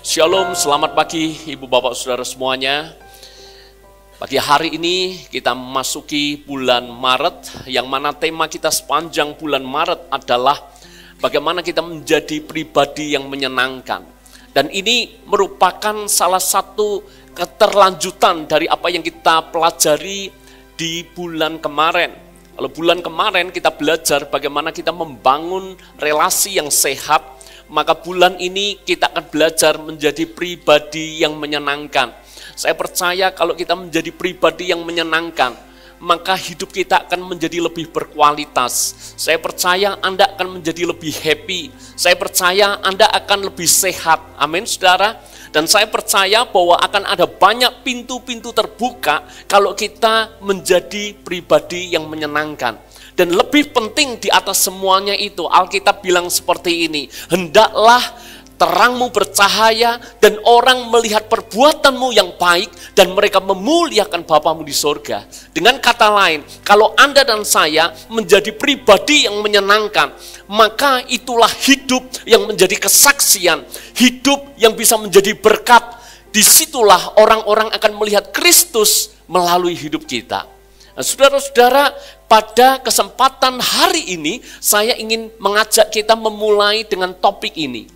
Shalom, selamat pagi Ibu Bapak Saudara semuanya. Pagi hari ini kita memasuki bulan Maret, yang mana tema kita sepanjang bulan Maret adalah bagaimana kita menjadi pribadi yang menyenangkan. Dan ini merupakan salah satu keterlanjutan dari apa yang kita pelajari di bulan kemarin. Kalau bulan kemarin kita belajar bagaimana kita membangun relasi yang sehat, maka bulan ini kita akan belajar menjadi pribadi yang menyenangkan. Saya percaya kalau kita menjadi pribadi yang menyenangkan, maka hidup kita akan menjadi lebih berkualitas. Saya percaya Anda akan menjadi lebih happy. Saya percaya Anda akan lebih sehat. Amin, saudara. Dan saya percaya bahwa akan ada banyak pintu-pintu terbuka kalau kita menjadi pribadi yang menyenangkan. Dan lebih penting di atas semuanya itu, Alkitab bilang seperti ini, hendaklah terangmu bercahaya dan orang melihat perbuatanmu yang baik dan mereka memuliakan Bapamu di sorga. Dengan kata lain, kalau Anda dan saya menjadi pribadi yang menyenangkan, maka itulah hidup yang menjadi kesaksian, hidup yang bisa menjadi berkat. Disitulah orang-orang akan melihat Kristus melalui hidup kita. Nah, saudara-saudara, pada kesempatan hari ini saya ingin mengajak kita memulai dengan topik ini.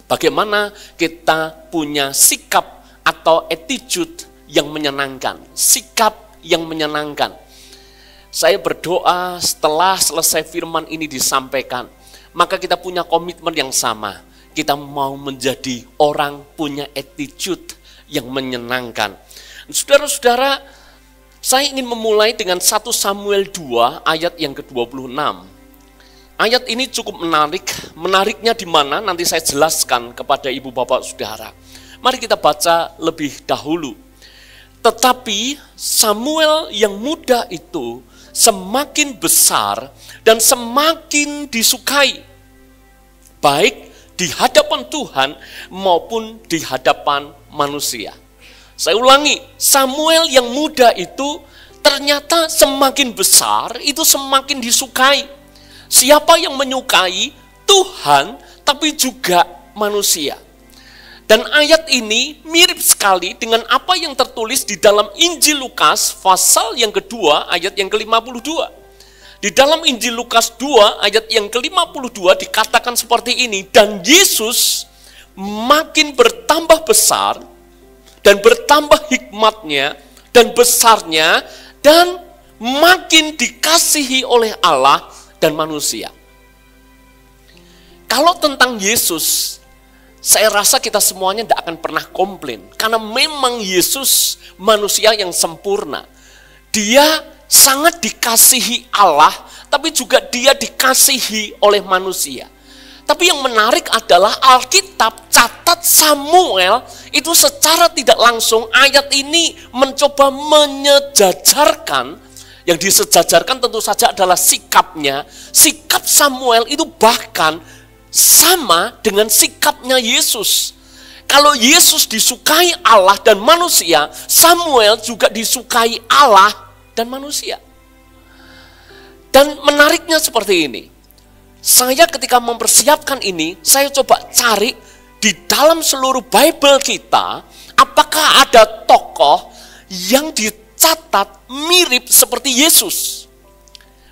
Bagaimana kita punya sikap atau attitude yang menyenangkan, sikap yang menyenangkan. Saya berdoa setelah selesai firman ini disampaikan, maka kita punya komitmen yang sama. Kita mau menjadi orang punya attitude yang menyenangkan. Saudara-saudara, saya ingin memulai dengan 1 Samuel 2 ayat yang ke-26. Ayat ini cukup menarik. Menariknya di mana nanti saya jelaskan kepada ibu bapak saudara. Mari kita baca lebih dahulu. Tetapi Samuel yang muda itu semakin besar dan semakin disukai, baik di hadapan Tuhan maupun di hadapan manusia. Saya ulangi, Samuel yang muda itu ternyata semakin besar, itu semakin disukai. Siapa yang menyukai? Tuhan, tapi juga manusia. Dan ayat ini mirip sekali dengan apa yang tertulis di dalam Injil Lukas, pasal yang kedua, ayat yang ke-52. Di dalam Injil Lukas 2, ayat yang ke-52 dikatakan seperti ini, dan Yesus makin bertambah besar, dan bertambah hikmatnya dan besarnya dan makin dikasihi oleh Allah dan manusia. Kalau tentang Yesus, saya rasa kita semuanya tidak akan pernah komplain. Karena memang Yesus manusia yang sempurna. Dia sangat dikasihi Allah, tapi juga dia dikasihi oleh manusia. Tapi yang menarik adalah Alkitab catat Samuel itu secara tidak langsung ayat ini mencoba menyejajarkan. Yang disejajarkan tentu saja adalah sikapnya. Sikap Samuel itu bahkan sama dengan sikapnya Yesus. Kalau Yesus disukai Allah dan manusia, Samuel juga disukai Allah dan manusia. Dan menariknya seperti ini. Saya ketika mempersiapkan ini, saya coba cari di dalam seluruh Bible kita, apakah ada tokoh yang dicatat mirip seperti Yesus.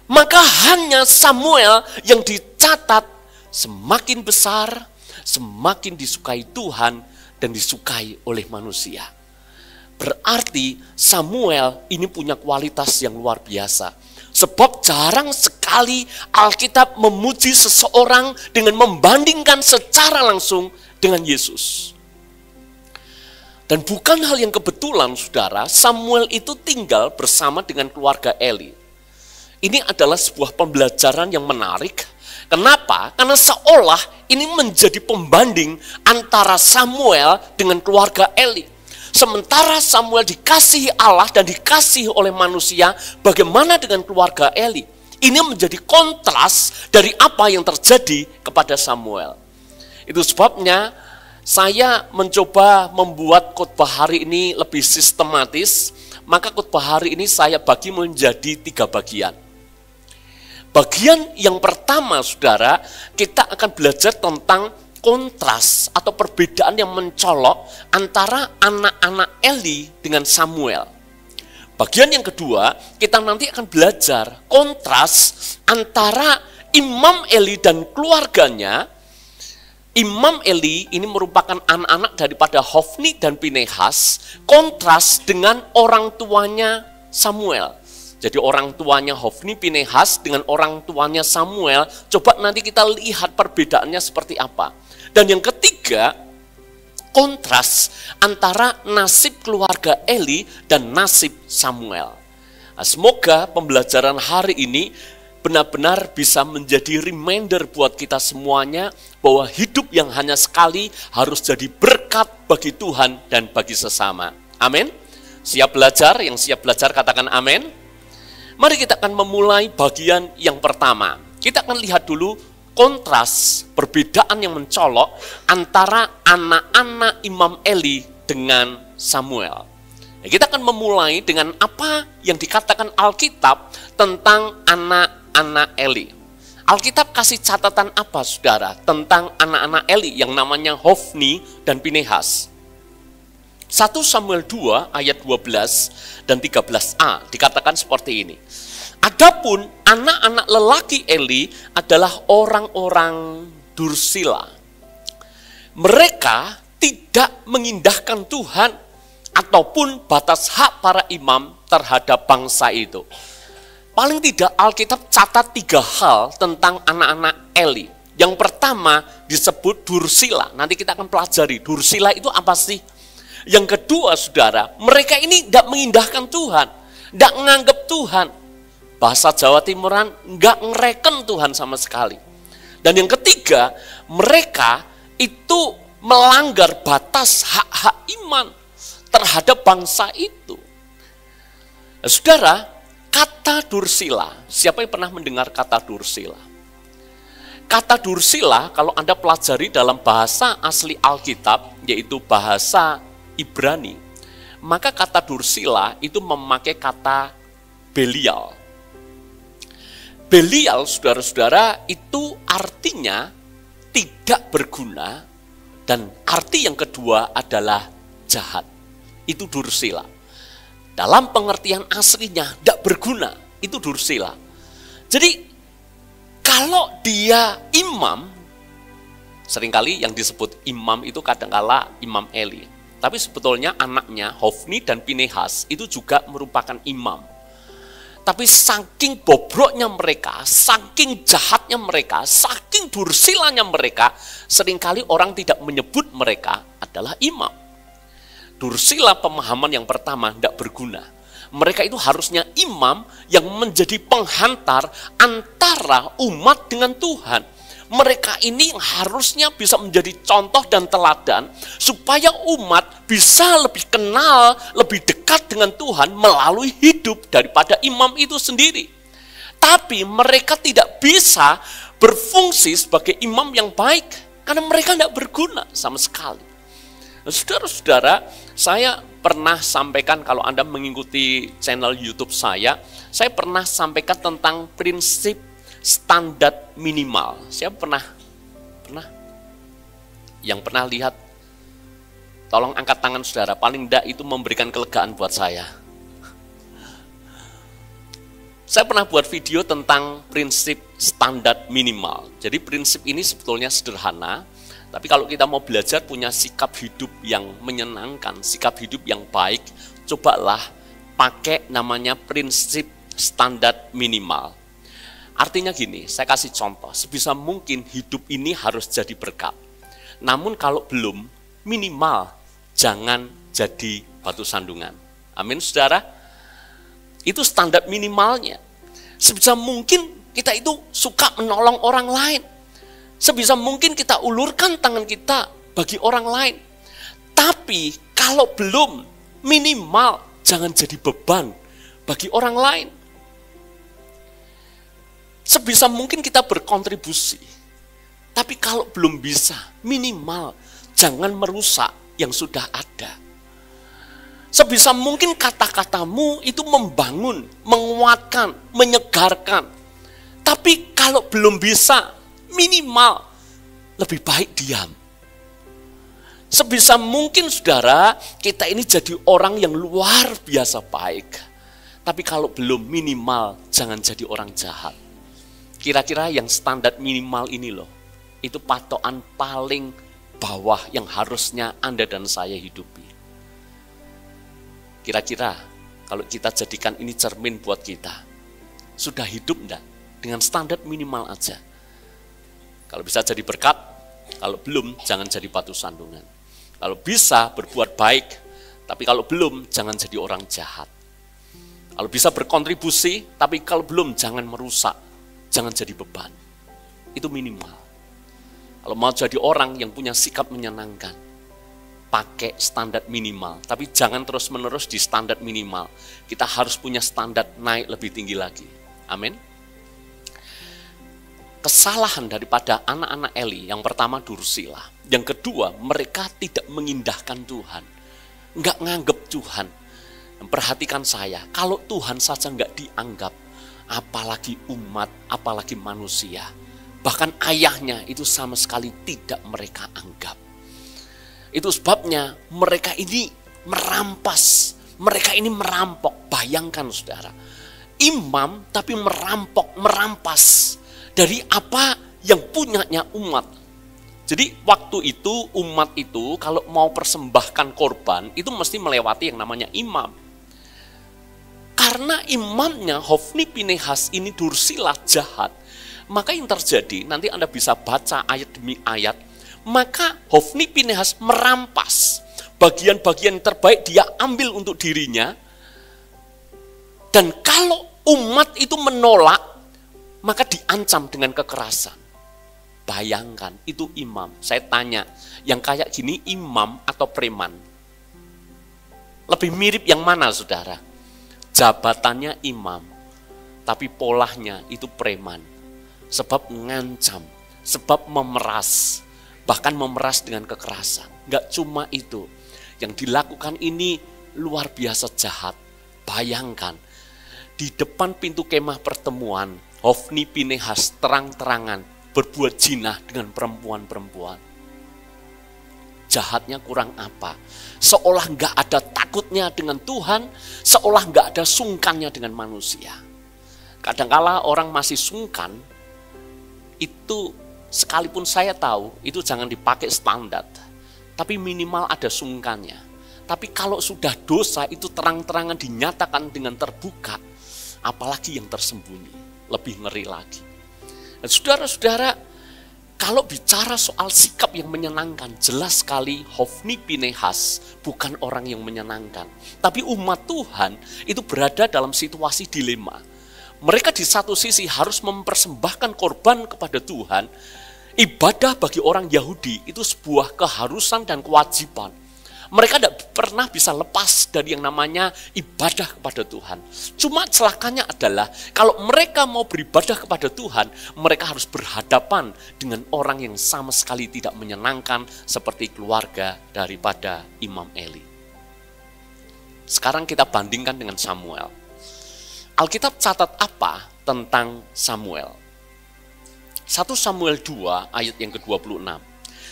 Maka hanya Samuel yang dicatat semakin besar, semakin disukai Tuhan dan disukai oleh manusia. Berarti Samuel ini punya kualitas yang luar biasa. Sebab jarang sekali Alkitab memuji seseorang dengan membandingkan secara langsung dengan Yesus. Dan bukan hal yang kebetulan, saudara, Samuel itu tinggal bersama dengan keluarga Eli. Ini adalah sebuah pembelajaran yang menarik. Kenapa? Karena seolah ini menjadi pembanding antara Samuel dengan keluarga Eli. Sementara Samuel dikasihi Allah dan dikasihi oleh manusia, bagaimana dengan keluarga Eli? Ini menjadi kontras dari apa yang terjadi kepada Samuel. Itu sebabnya saya mencoba membuat khotbah hari ini lebih sistematis. Maka khotbah hari ini saya bagi menjadi 3 bagian. Bagian yang pertama, saudara, kita akan belajar tentang kontras atau perbedaan yang mencolok antara anak-anak Eli dengan Samuel. Bagian yang kedua, kita nanti akan belajar kontras antara Imam Eli dan keluarganya. Imam Eli ini merupakan anak-anak daripada Hofni dan Pinehas, kontras dengan orang tuanya Samuel. Jadi orang tuanya Hofni, Pinehas dengan orang tuanya Samuel, coba nanti kita lihat perbedaannya seperti apa. Dan yang ketiga, kontras antara nasib keluarga Eli dan nasib Samuel. Nah, semoga pembelajaran hari ini benar-benar bisa menjadi reminder buat kita semuanya bahwa hidup yang hanya sekali harus jadi berkat bagi Tuhan dan bagi sesama. Amin. Siap belajar? Yang siap belajar katakan amin. Mari kita akan memulai bagian yang pertama. Kita akan lihat dulu kontras, perbedaan yang mencolok antara anak-anak Imam Eli dengan Samuel. Nah, kita akan memulai dengan apa yang dikatakan Alkitab tentang anak-anak Eli. Alkitab kasih catatan apa, saudara, tentang anak-anak Eli yang namanya Hofni dan Pinehas. 1 Samuel 2 ayat 12 dan 13a dikatakan seperti ini. Adapun anak-anak lelaki Eli adalah orang-orang dursila. Mereka tidak mengindahkan Tuhan ataupun batas hak para imam terhadap bangsa itu. Paling tidak Alkitab catat 3 hal tentang anak-anak Eli. Yang pertama disebut dursila. Nanti kita akan pelajari dursila itu apa sih. Yang kedua, saudara, mereka ini tidak mengindahkan Tuhan, tidak menganggap Tuhan. Bahasa Jawa Timuran, nggak ngereken Tuhan sama sekali. Dan yang ketiga, mereka itu melanggar batas hak-hak iman terhadap bangsa itu. Nah, saudara, kata dursila, siapa yang pernah mendengar kata dursila? Kata dursila, kalau Anda pelajari dalam bahasa asli Alkitab, yaitu bahasa Ibrani, maka kata dursila itu memakai kata Belial. Belial, saudara-saudara, itu artinya tidak berguna, dan arti yang kedua adalah jahat. Itu dursila. Dalam pengertian aslinya, tidak berguna, itu dursila. Jadi, kalau dia imam, seringkali yang disebut imam itu kadangkala Imam Eli. Tapi sebetulnya anaknya Hofni dan Pinehas itu juga merupakan imam. Tapi saking bobroknya mereka, saking jahatnya mereka, saking dursilanya mereka, seringkali orang tidak menyebut mereka adalah imam. Dursila pemahaman yang pertama tidak berguna. Mereka itu harusnya imam yang menjadi penghantar antara umat dengan Tuhan. Mereka ini harusnya bisa menjadi contoh dan teladan supaya umat bisa lebih kenal, lebih dekat dengan Tuhan melalui hidup daripada imam itu sendiri. Tapi mereka tidak bisa berfungsi sebagai imam yang baik karena mereka tidak berguna sama sekali. Saudara-saudara, saya pernah sampaikan, kalau Anda mengikuti channel YouTube saya pernah sampaikan tentang prinsip standar minimal. Saya pernah? Yang pernah lihat, tolong angkat tangan saudara, paling tidak itu memberikan kelegaan buat saya. Saya pernah buat video tentang prinsip standar minimal. Jadi prinsip ini sebetulnya sederhana, tapi kalau kita mau belajar punya sikap hidup yang menyenangkan, sikap hidup yang baik, cobalah pakai namanya prinsip standar minimal. Artinya gini, saya kasih contoh, sebisa mungkin hidup ini harus jadi berkat. Namun kalau belum, minimal jangan jadi batu sandungan. Amin, saudara? Itu standar minimalnya. Sebisa mungkin kita itu suka menolong orang lain. Sebisa mungkin kita ulurkan tangan kita bagi orang lain. Tapi kalau belum, minimal jangan jadi beban bagi orang lain. Sebisa mungkin kita berkontribusi. Tapi kalau belum bisa, minimal jangan merusak yang sudah ada. Sebisa mungkin kata-katamu itu membangun, menguatkan, menyegarkan. Tapi kalau belum bisa, minimal lebih baik diam. Sebisa mungkin saudara, kita ini jadi orang yang luar biasa baik. Tapi kalau belum, minimal jangan jadi orang jahat. Kira-kira yang standar minimal ini loh, itu patokan paling bawah yang harusnya Anda dan saya hidupi. Kira-kira kalau kita jadikan ini cermin buat kita, sudah hidup enggak? Dengan standar minimal aja. Kalau bisa jadi berkat, kalau belum jangan jadi batu sandungan. Kalau bisa berbuat baik, tapi kalau belum jangan jadi orang jahat. Kalau bisa berkontribusi, tapi kalau belum jangan merusak, jangan jadi beban. Itu minimal. Kalau mau jadi orang yang punya sikap menyenangkan, pakai standar minimal, tapi jangan terus-menerus di standar minimal. Kita harus punya standar naik lebih tinggi lagi. Amin. Kesalahan daripada anak-anak Eli, yang pertama dursila. Yang kedua, mereka tidak mengindahkan Tuhan. Nggak nganggap Tuhan. Dan perhatikan saya, kalau Tuhan saja nggak dianggap, apalagi umat, apalagi manusia. Bahkan ayahnya itu sama sekali tidak mereka anggap. Itu sebabnya mereka ini merampas, mereka ini merampok. Bayangkan saudara, imam tapi merampok, merampas dari apa yang punyanya umat. Jadi waktu itu umat itu kalau mau persembahkan korban itu mesti melewati yang namanya imam. Karena imamnya Hofni Pinehas ini dursila jahat, maka yang terjadi nanti Anda bisa baca ayat demi ayat. Maka Hofni Pinehas merampas bagian-bagian terbaik, dia ambil untuk dirinya. Dan kalau umat itu menolak, maka diancam dengan kekerasan. Bayangkan, itu imam. Saya tanya, yang kayak gini imam atau preman? Lebih mirip yang mana saudara? Jabatannya imam, tapi polanya itu preman. Sebab ngancam, sebab memeras, bahkan memeras dengan kekerasan. Gak cuma itu, yang dilakukan ini luar biasa jahat. Bayangkan, di depan pintu kemah pertemuan, Hofni Pinehas terang-terangan berbuat zina dengan perempuan-perempuan. Jahatnya kurang apa? Seolah nggak ada takutnya dengan Tuhan, seolah nggak ada sungkannya dengan manusia. Kadangkala orang masih sungkan, itu sekalipun saya tahu, itu jangan dipakai standar. Tapi minimal ada sungkannya. Tapi kalau sudah dosa, itu terang-terangan dinyatakan dengan terbuka, apalagi yang tersembunyi. Lebih ngeri lagi. Dan saudara-saudara, kalau bicara soal sikap yang menyenangkan, jelas sekali Hofni Pinehas bukan orang yang menyenangkan. Tapi umat Tuhan itu berada dalam situasi dilema. Mereka di satu sisi harus mempersembahkan korban kepada Tuhan. Ibadah bagi orang Yahudi itu sebuah keharusan dan kewajiban. Mereka tidak pernah bisa lepas dari yang namanya ibadah kepada Tuhan. Cuma celakanya adalah kalau mereka mau beribadah kepada Tuhan, mereka harus berhadapan dengan orang yang sama sekali tidak menyenangkan seperti keluarga daripada Imam Eli. Sekarang kita bandingkan dengan Samuel. Alkitab catat apa tentang Samuel? 1 Samuel 2 ayat yang ke-26.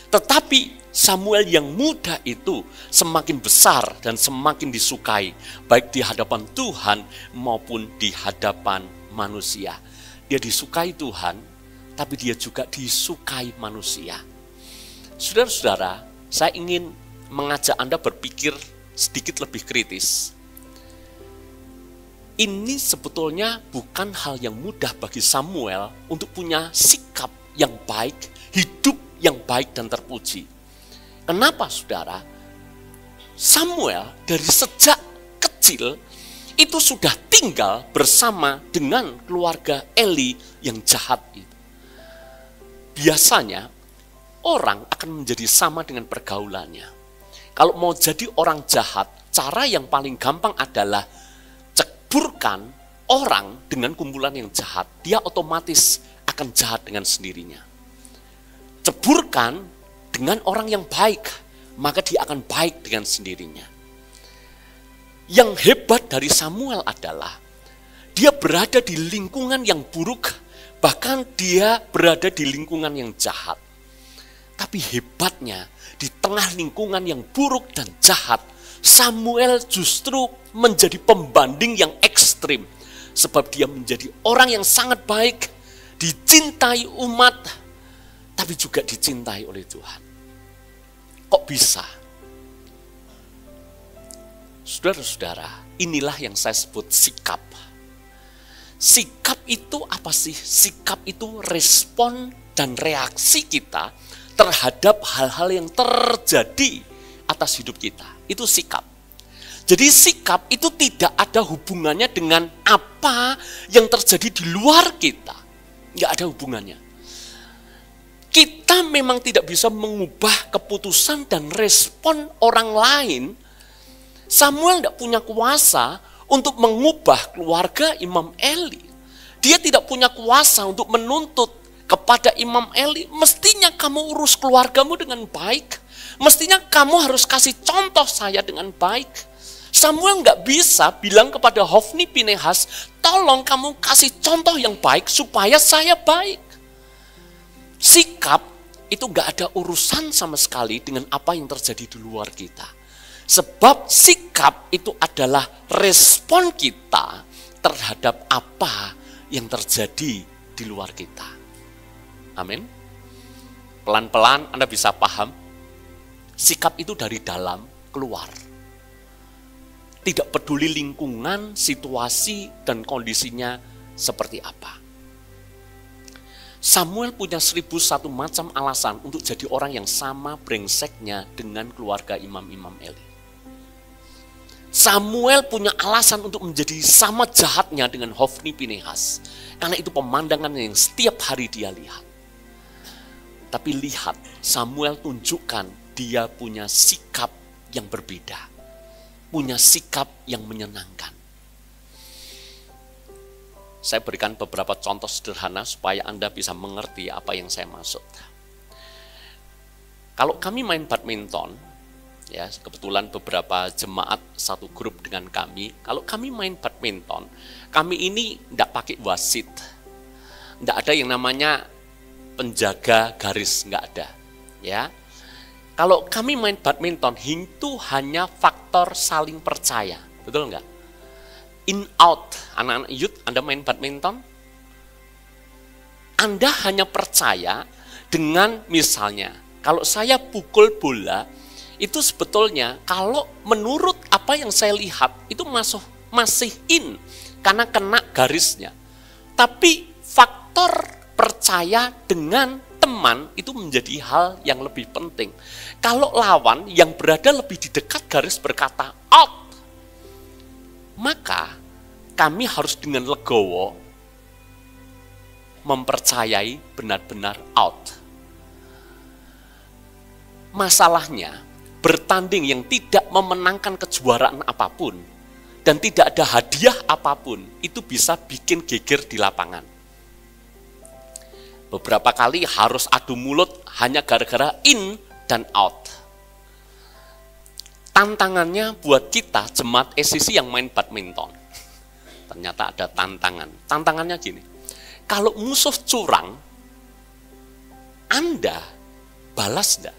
Tetapi Samuel yang muda itu semakin besar dan semakin disukai, baik di hadapan Tuhan maupun di hadapan manusia. Dia disukai Tuhan, tapi dia juga disukai manusia. Saudara-saudara, saya ingin mengajak Anda berpikir sedikit lebih kritis. Ini sebetulnya bukan hal yang mudah bagi Samuel untuk punya sikap yang baik, hidup yang baik dan terpuji. Kenapa saudara? Samuel dari sejak kecil itu sudah tinggal bersama dengan keluarga Eli yang jahat itu. Biasanya orang akan menjadi sama dengan pergaulannya. Kalau mau jadi orang jahat, cara yang paling gampang adalah ceburkan orang dengan kumpulan yang jahat. Dia otomatis akan jahat dengan sendirinya. Ceburkan dengan orang yang baik, maka dia akan baik dengan sendirinya. Yang hebat dari Samuel adalah dia berada di lingkungan yang buruk, bahkan dia berada di lingkungan yang jahat. Tapi hebatnya, di tengah lingkungan yang buruk dan jahat, Samuel justru menjadi pembanding yang ekstrim. Sebab dia menjadi orang yang sangat baik, dicintai umat, tapi juga dicintai oleh Tuhan. Kok bisa? Saudara-saudara, inilah yang saya sebut sikap. Sikap itu apa sih? Sikap itu respon dan reaksi kita terhadap hal-hal yang terjadi atas hidup kita. Itu sikap. Jadi sikap itu tidak ada hubungannya dengan apa yang terjadi di luar kita. Nggak ada hubungannya. Kita memang tidak bisa mengubah keputusan dan respon orang lain. Samuel tidak punya kuasa untuk mengubah keluarga Imam Eli. Dia tidak punya kuasa untuk menuntut kepada Imam Eli, mestinya kamu urus keluargamu dengan baik. Mestinya kamu harus kasih contoh saya dengan baik. Samuel nggak bisa bilang kepada Hofni Pinehas, tolong kamu kasih contoh yang baik supaya saya baik. Sikap itu nggak ada urusan sama sekali dengan apa yang terjadi di luar kita. Sebab sikap itu adalah respon kita terhadap apa yang terjadi di luar kita. Amin. Pelan-pelan Anda bisa paham, sikap itu dari dalam keluar. Tidak peduli lingkungan, situasi, dan kondisinya seperti apa. Samuel punya 1001 macam alasan untuk jadi orang yang sama brengseknya dengan keluarga imam-imam Eli. Samuel punya alasan untuk menjadi sama jahatnya dengan Hofni Pinehas. Karena itu pemandangan yang setiap hari dia lihat. Tapi lihat, Samuel tunjukkan dia punya sikap yang berbeda. Punya sikap yang menyenangkan. Saya berikan beberapa contoh sederhana supaya Anda bisa mengerti apa yang saya maksud. Kalau kami main badminton, ya kebetulan beberapa jemaat satu grup dengan kami, kalau kami main badminton, kami ini tidak pakai wasit. Tidak ada yang namanya penjaga garis, nggak ada. Ya. Kalau kami main badminton, itu hanya faktor saling percaya. Betul nggak? In out, anak-anak youth, Anda main badminton, Anda hanya percaya dengan misalnya, kalau saya pukul bola, itu sebetulnya kalau menurut apa yang saya lihat, itu masih in, karena kena garisnya. Tapi faktor percaya dengan teman itu menjadi hal yang lebih penting. Kalau lawan yang berada lebih di dekat garis berkata out, maka kami harus dengan legowo mempercayai benar-benar out. Masalahnya, bertanding yang tidak memenangkan kejuaraan apapun dan tidak ada hadiah apapun, itu bisa bikin geger di lapangan. Beberapa kali harus adu mulut hanya gara-gara in dan out. Tantangannya buat kita jemaat ECC yang main badminton. Ternyata ada tantangan. Tantangannya gini, kalau musuh curang, Anda balas enggak?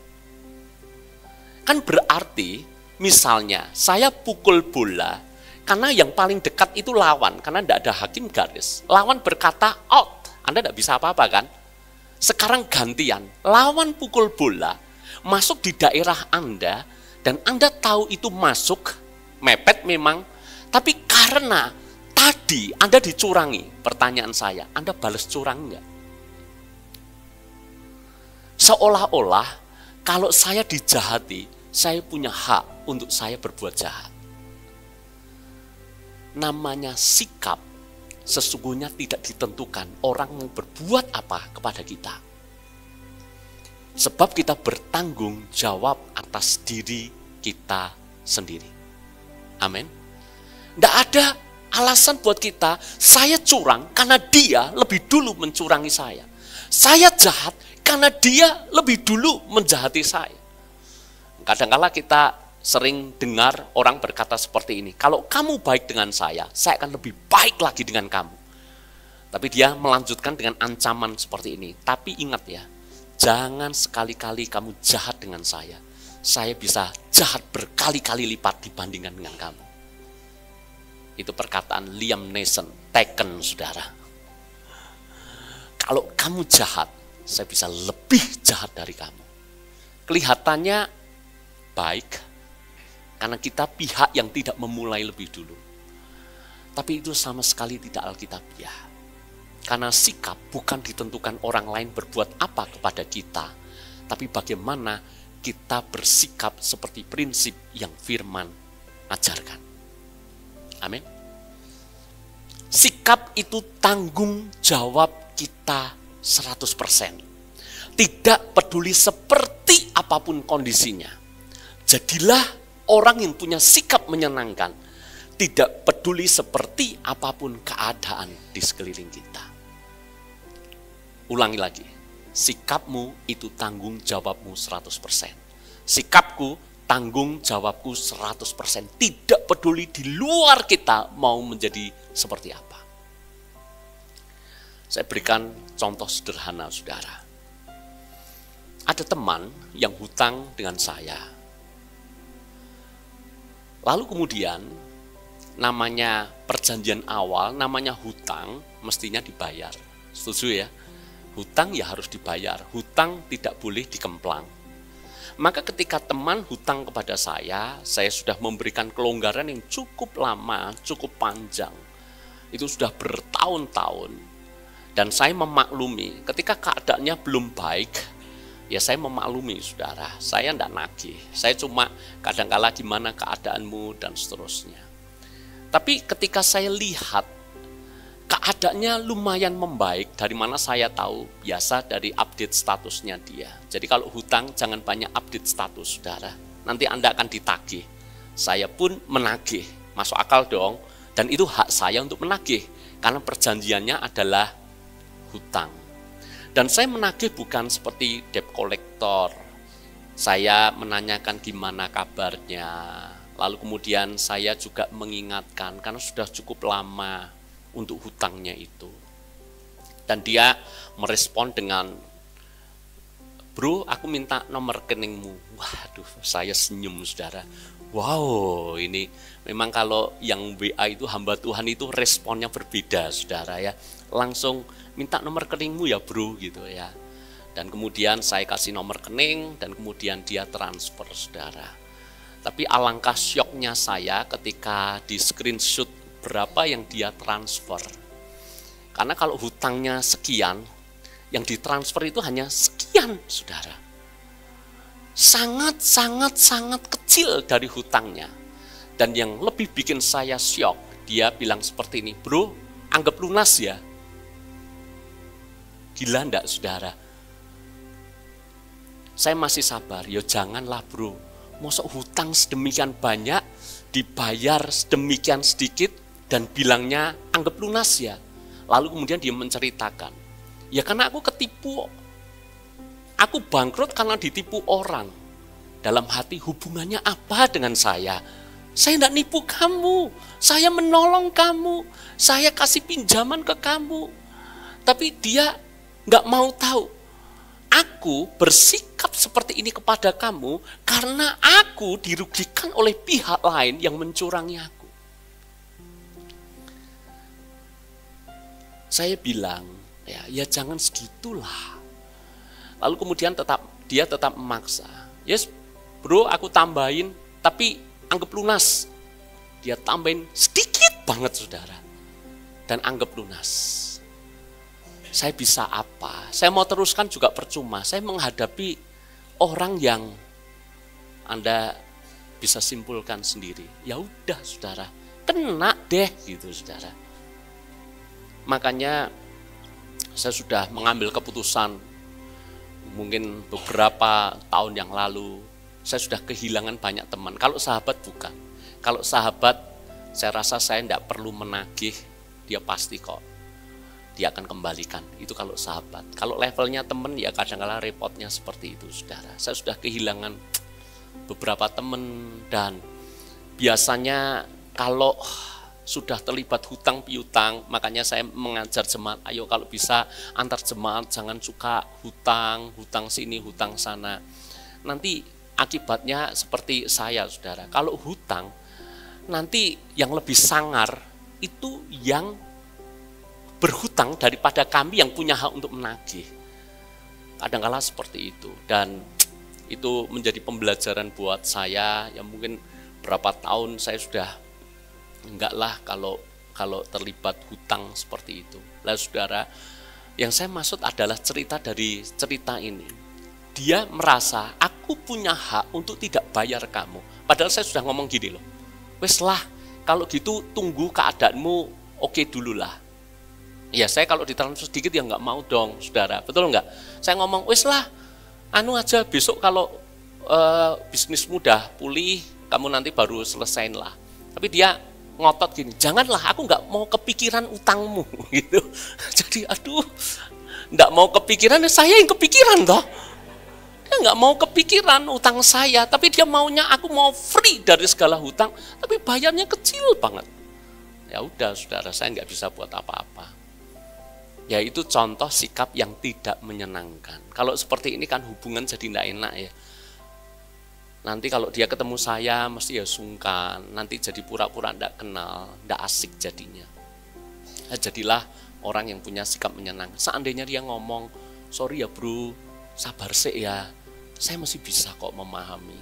Kan berarti misalnya saya pukul bola, karena yang paling dekat itu lawan, karena tidak ada hakim garis. Lawan berkata out, Anda tidak bisa apa-apa kan? Sekarang gantian, lawan pukul bola, masuk di daerah Anda, dan Anda tahu itu masuk, mepet memang, tapi karena tadi Anda dicurangi, pertanyaan saya, Anda balas curang enggak? Seolah-olah kalau saya dijahati, saya punya hak untuk saya berbuat jahat. Namanya sikap, sesungguhnya tidak ditentukan orang mau berbuat apa kepada kita. Sebab kita bertanggung jawab atas diri kita sendiri. Amin. Tidak ada alasan buat kita, saya curang karena dia lebih dulu mencurangi saya. Saya jahat karena dia lebih dulu menjahati saya. Kadang-kala kita sering dengar orang berkata seperti ini, kalau kamu baik dengan saya akan lebih baik lagi dengan kamu. Tapi dia melanjutkan dengan ancaman seperti ini. Tapi ingat ya, jangan sekali-kali kamu jahat dengan saya. Saya bisa jahat berkali-kali lipat dibandingkan dengan kamu. Itu perkataan Liam Neeson, Taken, saudara. Kalau kamu jahat, saya bisa lebih jahat dari kamu. Kelihatannya baik, karena kita pihak yang tidak memulai lebih dulu. Tapi itu sama sekali tidak alkitabiah. Karena sikap bukan ditentukan orang lain berbuat apa kepada kita, tapi bagaimana kita bersikap seperti prinsip yang firman ajarkan. Amin. Sikap itu tanggung jawab kita 100%. Tidak peduli seperti apapun kondisinya. Jadilah orang yang punya sikap menyenangkan. Tidak peduli seperti apapun keadaan di sekeliling kita. Ulangi lagi. Sikapmu itu tanggung jawabmu 100%. Sikapku tanggung jawabku 100%. Tidak peduli di luar kita mau menjadi seperti apa. Saya berikan contoh sederhana, saudara. Ada teman yang hutang dengan saya. Lalu kemudian namanya perjanjian awal, namanya hutang, mestinya dibayar. Setuju ya? Hutang ya harus dibayar. Hutang tidak boleh dikemplang. Maka ketika teman hutang kepada saya sudah memberikan kelonggaran yang cukup lama, cukup panjang. Itu sudah bertahun-tahun. Dan saya memaklumi, ketika keadaannya belum baik, ya saya memaklumi, saudara. Saya tidak nagih. Saya cuma kadang-kala gimana keadaanmu dan seterusnya. Tapi ketika saya lihat keadaannya lumayan membaik, dari mana saya tahu? Biasa dari update statusnya dia. Jadi kalau hutang jangan banyak update status, saudara. Nanti Anda akan ditagih. Saya pun menagih, masuk akal dong. Dan itu hak saya untuk menagih, karena perjanjiannya adalah hutang. Dan saya menagih bukan seperti debt collector. Saya menanyakan gimana kabarnya. Lalu kemudian saya juga mengingatkan, karena sudah cukup lama untuk hutangnya itu. Dan dia merespon dengan, bro, aku minta nomor rekeningmu. Waduh, saya senyum, saudara. Wow, ini memang kalau yang WA itu hamba Tuhan itu responnya berbeda, saudara ya. Langsung minta nomor rekeningmu ya bro, gitu ya. Dan kemudian saya kasih nomor rekening dan kemudian dia transfer, saudara. Tapi alangkah syoknya saya ketika di screenshot berapa yang dia transfer. Karena kalau hutangnya sekian, yang ditransfer itu hanya sekian, saudara. Sangat kecil dari hutangnya. Dan yang lebih bikin saya syok, dia bilang seperti ini, bro, anggap lunas ya. Gila enggak, saudara? Saya masih sabar, ya janganlah bro. Mosok hutang sedemikian banyak, dibayar sedemikian sedikit, dan bilangnya anggap lunas ya. Lalu kemudian dia menceritakan, ya karena aku ketipu, aku bangkrut karena ditipu orang. Dalam hati hubungannya apa dengan saya? Saya tidak nipu kamu, saya menolong kamu, saya kasih pinjaman ke kamu. Tapi dia nggak mau tahu. Aku bersikap seperti ini kepada kamu karena aku dirugikan oleh pihak lain yang mencurangi aku. Saya bilang, ya jangan segitulah. Lalu kemudian dia tetap memaksa. Yes, bro, aku tambahin, tapi anggap lunas. Dia tambahin sedikit banget, saudara. Dan anggap lunas. Saya bisa apa? Saya mau teruskan juga percuma. Saya menghadapi orang yang Anda bisa simpulkan sendiri. Ya udah, saudara, kena deh gitu, saudara. Makanya saya sudah mengambil keputusan. Mungkin beberapa tahun yang lalu saya sudah kehilangan banyak teman. Kalau sahabat bukan. Kalau sahabat saya rasa saya tidak perlu menagih, dia pasti kok. Dia akan kembalikan, itu kalau sahabat. Kalau levelnya teman ya kadang-kadang repotnya seperti itu, saudara. Saya sudah kehilangan beberapa teman dan biasanya kalau sudah terlibat hutang piutang, makanya saya mengajar jemaat, ayo kalau bisa antar jemaat jangan suka hutang sini, hutang sana. Nanti akibatnya seperti saya, saudara. Kalau hutang, nanti yang lebih sangar itu yang berhutang daripada kami yang punya hak untuk menagih. Kadang-kala seperti itu, dan itu menjadi pembelajaran buat saya. Ya mungkin berapa tahun saya sudah enggak lah kalau terlibat hutang seperti itu. Lalu saudara, yang saya maksud adalah cerita dari cerita ini. Dia merasa aku punya hak untuk tidak bayar kamu. Padahal saya sudah ngomong gini loh, wes lah kalau gitu tunggu keadaanmu oke dulu lah. Ya saya kalau ditransfer sedikit ya nggak mau dong saudara, betul nggak? Saya ngomong wes lah, anu aja besok kalau bisnis mudah pulih, kamu nanti baru selesain lah. Tapi dia ngotot gini, janganlah, aku nggak mau kepikiran utangmu gitu. Jadi aduh, nggak mau kepikiran, saya yang kepikiran toh. Dia nggak mau kepikiran utang saya, tapi dia maunya aku mau free dari segala hutang, tapi bayarnya kecil banget. Ya udah saudara, saya nggak bisa buat apa-apa. Ya itu contoh sikap yang tidak menyenangkan. Kalau seperti ini kan hubungan jadi tidak enak ya. Nanti kalau dia ketemu saya mesti ya sungkan, nanti jadi pura-pura tidak kenal, tidak asik jadinya. Nah, jadilah orang yang punya sikap menyenangkan. Seandainya dia ngomong, sorry ya bro, sabar sih ya, saya masih bisa kok memahami.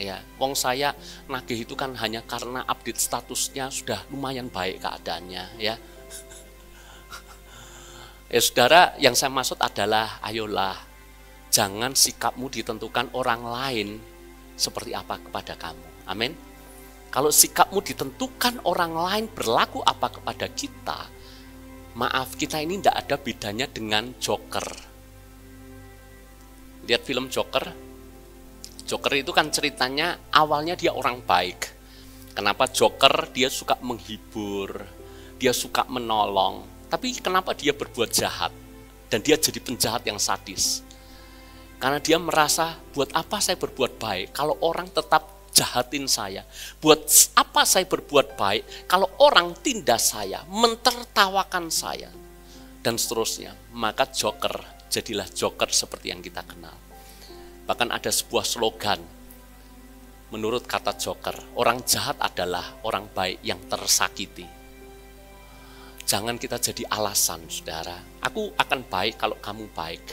Ya, wong saya nagih itu kan hanya karena update statusnya sudah lumayan baik keadaannya ya. Ya saudara, yang saya maksud adalah ayolah, jangan sikapmu ditentukan orang lain seperti apa kepada kamu. Amin. Kalau sikapmu ditentukan orang lain berlaku apa kepada kita, maaf, kita ini tidak ada bedanya dengan Joker. Lihat film Joker. Joker itu kan ceritanya awalnya dia orang baik. Kenapa Joker? Dia suka menghibur, dia suka menolong. Tapi kenapa dia berbuat jahat? Dan dia jadi penjahat yang sadis. Karena dia merasa, buat apa saya berbuat baik kalau orang tetap jahatin saya? Buat apa saya berbuat baik kalau orang tindas saya, mentertawakan saya? Dan seterusnya. Maka Joker, jadilah Joker seperti yang kita kenal. Bahkan ada sebuah slogan, menurut kata Joker, orang jahat adalah orang baik yang tersakiti. Jangan kita jadi alasan, saudara. Aku akan baik kalau kamu baik.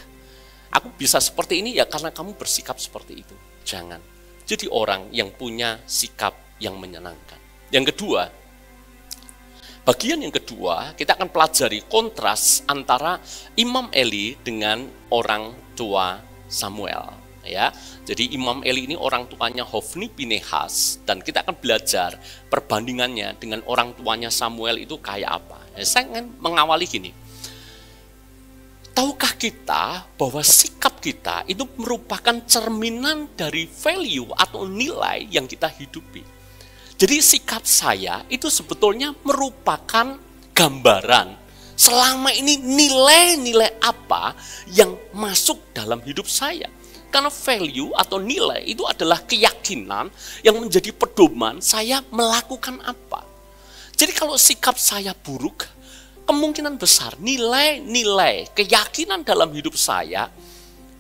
Aku bisa seperti ini ya karena kamu bersikap seperti itu. Jangan. Jadi orang yang punya sikap yang menyenangkan. Yang kedua, bagian yang kedua, kita akan pelajari kontras antara Imam Eli dengan orang tua Samuel. Ya, jadi Imam Eli ini orang tuanya Hofni Pinehas, dan kita akan belajar perbandingannya dengan orang tuanya Samuel itu kayak apa. Saya ingin mengawali gini. Tahukah kita bahwa sikap kita itu merupakan cerminan dari value atau nilai yang kita hidupi. Jadi sikap saya itu sebetulnya merupakan gambaran selama ini nilai-nilai apa yang masuk dalam hidup saya. Karena value atau nilai itu adalah keyakinan yang menjadi pedoman saya melakukan apa. Jadi kalau sikap saya buruk, kemungkinan besar nilai-nilai keyakinan dalam hidup saya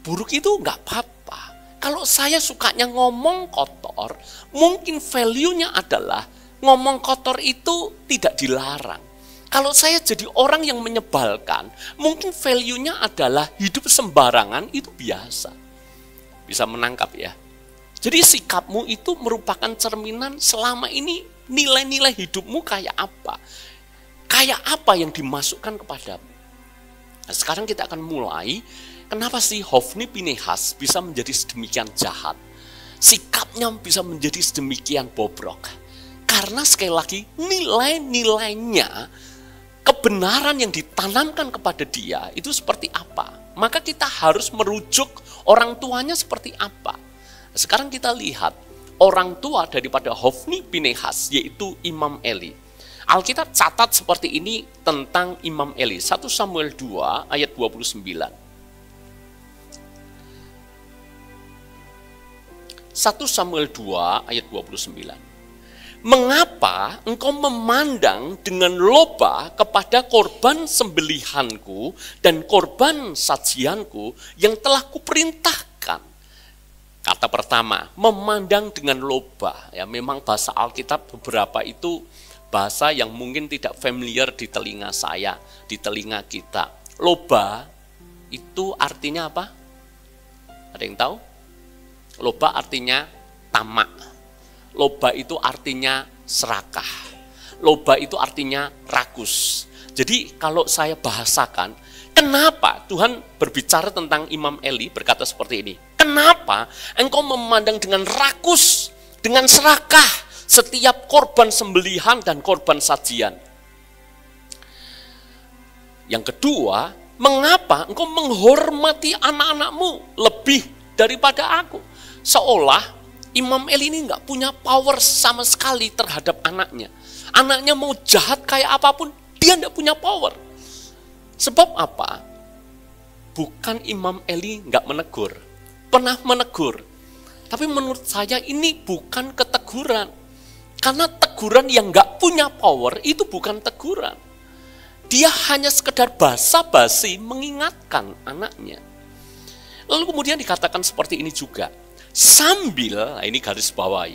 buruk itu nggak apa-apa. Kalau saya sukanya ngomong kotor, mungkin value-nya adalah ngomong kotor itu tidak dilarang. Kalau saya jadi orang yang menyebalkan, mungkin value-nya adalah hidup sembarangan itu biasa. Bisa menangkap ya. Jadi sikapmu itu merupakan cerminan selama ini nilai-nilai hidupmu kayak apa. Kayak apa yang dimasukkan kepadamu. Nah, sekarang kita akan mulai. Kenapa sih Hofni Pinehas bisa menjadi sedemikian jahat? Sikapnya bisa menjadi sedemikian bobrok. Karena sekali lagi nilai-nilainya, kebenaran yang ditanamkan kepada dia itu seperti apa. Maka kita harus merujuk orang tuanya seperti apa. Sekarang kita lihat orang tua daripada Hofni Pinehas, yaitu Imam Eli. Alkitab catat seperti ini tentang Imam Eli. 1 Samuel 2 ayat 29. 1 Samuel 2 ayat 29. Mengapa engkau memandang dengan loba kepada korban sembelihanku dan korban sajianku yang telah kuperintahkan? Kata pertama, memandang dengan loba. Ya, memang bahasa Alkitab beberapa itu bahasa yang mungkin tidak familiar di telinga saya, di telinga kita. Loba itu artinya apa? Ada yang tahu? Loba artinya tamak. Loba itu artinya serakah. Loba itu artinya rakus. Jadi kalau saya bahasakan, kenapa Tuhan berbicara tentang Imam Eli berkata seperti ini? Kenapa engkau memandang dengan rakus, dengan serakah setiap korban sembelihan dan korban sajian? Yang kedua, mengapa engkau menghormati anak-anakmu lebih daripada aku? Seolah Imam Eli ini nggak punya power sama sekali terhadap anaknya. Anaknya mau jahat kayak apapun, dia nggak punya power. Sebab apa? Bukan Imam Eli nggak menegur, pernah menegur. Tapi menurut saya ini bukan keteguran. Karena teguran yang nggak punya power itu bukan teguran. Dia hanya sekedar basa-basi mengingatkan anaknya. Lalu kemudian dikatakan seperti ini juga. Sambil, ini garis bawahi,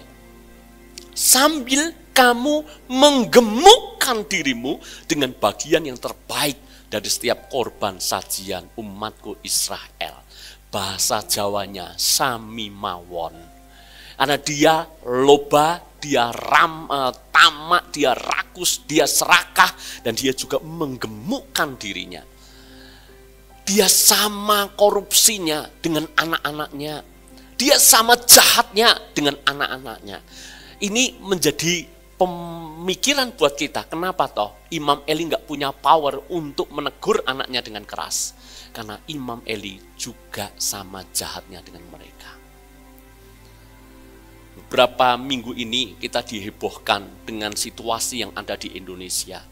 sambil kamu menggemukkan dirimu dengan bagian yang terbaik dari setiap korban sajian umatku Israel. Bahasa Jawanya sami mawon. Karena dia loba, dia tamak, dia rakus, dia serakah, dan dia juga menggemukkan dirinya. Dia sama korupsinya dengan anak-anaknya. Dia sama jahatnya dengan anak-anaknya. Ini menjadi pemikiran buat kita. Kenapa toh Imam Eli nggak punya power untuk menegur anaknya dengan keras? Karena Imam Eli juga sama jahatnya dengan mereka. Beberapa minggu ini kita dihebohkan dengan situasi yang ada di Indonesia.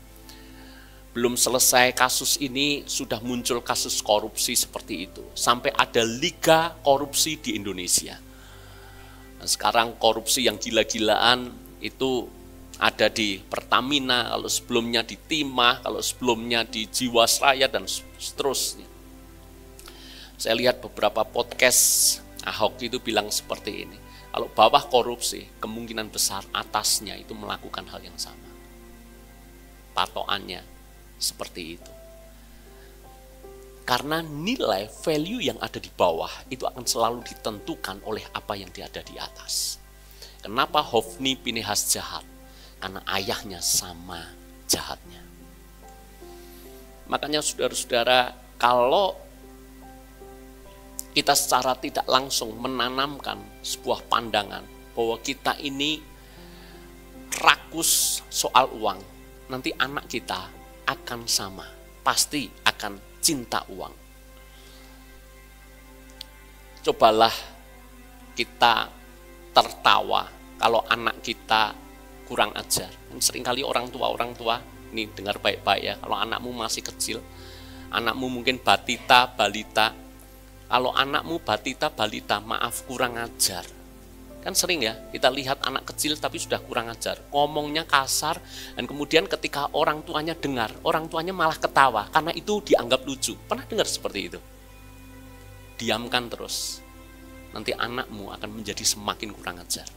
Belum selesai kasus ini, sudah muncul kasus korupsi seperti itu. Sampai ada liga korupsi di Indonesia. Nah, sekarang korupsi yang gila-gilaan itu ada di Pertamina, kalau sebelumnya di Timah, kalau sebelumnya di Jiwasraya, dan seterusnya. Saya lihat beberapa podcast Ahok itu bilang seperti ini. Kalau bawah korupsi, kemungkinan besar atasnya itu melakukan hal yang sama. Patokannya seperti itu. Karena nilai value yang ada di bawah itu akan selalu ditentukan oleh apa yang ada di atas. Kenapa Hofni Pinehas jahat? Karena ayahnya sama jahatnya. Makanya saudara-saudara, kalau kita secara tidak langsung menanamkan sebuah pandangan bahwa kita ini rakus soal uang, nanti anak kita akan sama, pasti akan cinta uang. Cobalah kita tertawa kalau anak kita kurang ajar. Seringkali orang tua, ini dengar baik-baik ya, kalau anakmu masih kecil, anakmu mungkin batita, balita, kalau anakmu batita, balita, maaf kurang ajar. Kan sering ya, kita lihat anak kecil tapi sudah kurang ajar, ngomongnya kasar, dan kemudian ketika orang tuanya dengar, orang tuanya malah ketawa, karena itu dianggap lucu. Pernah dengar seperti itu? Diamkan terus, nanti anakmu akan menjadi semakin kurang ajar.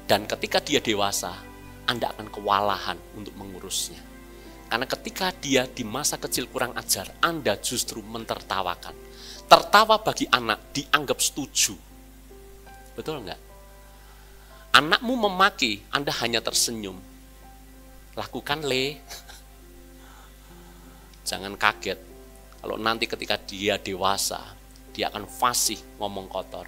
Dan ketika dia dewasa, Anda akan kewalahan untuk mengurusnya. Karena ketika dia di masa kecil kurang ajar, Anda justru mentertawakan. Tertawa bagi anak dianggap setuju. Betul enggak? Anakmu memaki, Anda hanya tersenyum. Lakukan le. Jangan kaget. Kalau nanti ketika dia dewasa, dia akan fasih ngomong kotor.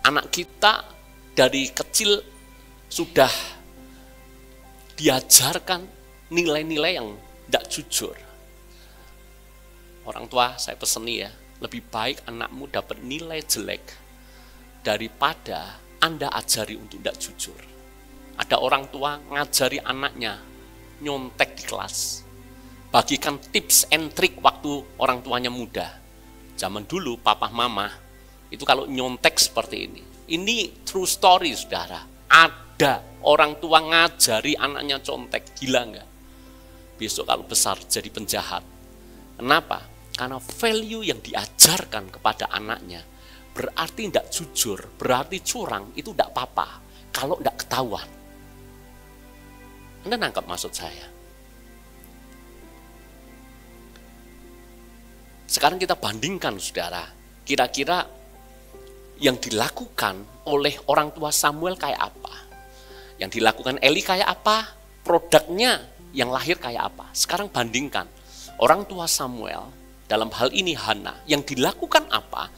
Anak kita dari kecil sudah diajarkan nilai-nilai yang tidak jujur. Orang tua saya peseni ya, lebih baik anakmu dapat nilai jelek daripada Anda ajari untuk tidak jujur. Ada orang tua ngajari anaknya nyontek di kelas. Bagikan tips and trik waktu orang tuanya muda. Zaman dulu papa mama itu kalau nyontek seperti ini. Ini true story, saudara. Ada orang tua ngajari anaknya contek, gila nggak? Besok kalau besar jadi penjahat. Kenapa? Karena value yang diajarkan kepada anaknya berarti tidak jujur, berarti curang, itu tidak apa-apa kalau tidak ketahuan. Anda nangkap maksud saya? Sekarang kita bandingkan, saudara, kira-kira yang dilakukan oleh orang tua Samuel kayak apa? Yang dilakukan Eli kayak apa? Produknya yang lahir kayak apa? Sekarang bandingkan orang tua Samuel, dalam hal ini Hana, yang dilakukan apa